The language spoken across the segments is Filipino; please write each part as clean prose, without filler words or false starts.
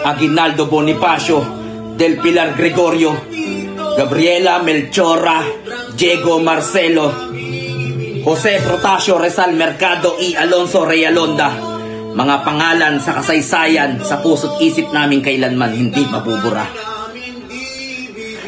Aguinaldo Bonifacio, Del Pilar Gregorio, Gabriela Melchora, Diego Marcelo, Jose Protasio Rezal Mercado y Alonso Reyalonda. Mga pangalan sa kasaysayan, sa puso't isip namin kailanman hindi mabubura.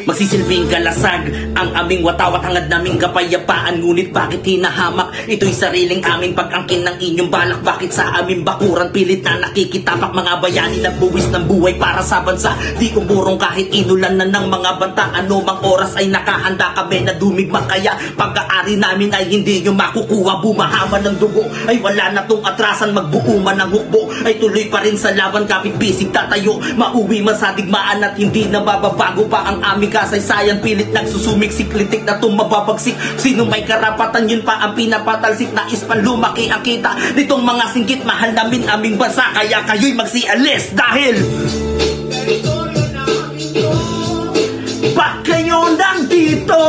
Magsisilbing kalasag ang aming watawat, hangad naming kapayapaan. Ngunit bakit hinahamak? Ito'y sariling aming pag-angkin ng inyong balak. Bakit sa aming bakuran pilit na nakikitapak? Mga bayani nagbuwis ng buhay para sa bansa, di umurong kahit inulan na ng mga banta. Ano mang oras ay nakahanda kami na dumigma, kaya pag-aari namin ay hindi nyo makukuha. Bumahaman ng dugo ay wala na tong atrasan, magbuo man ng hukbo ay tuloy pa rin sa laban. Kapit bisig tatayo, mauwi man sa digmaan at hindi na mababago pa ang aming kasaysayan. Pilit nagsusumiksik, litik na tumababagsik. Sino may karapatan, yun pa ang pinapatalsik. Nais pa lumaki ang kita nitong mga singgit. Mahal namin aming bansa, kaya kayo'y magsialis dahil bak kayo nandito.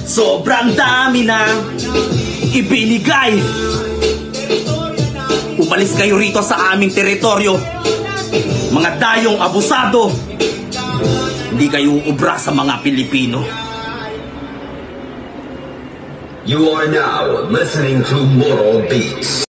Sobrang dami na ibinigay. Umalis kayo rito sa aming teritoryo, mga dayong abusado. Hindi kayo ubra sa mga Pilipino. You are now listening to Moral Beats.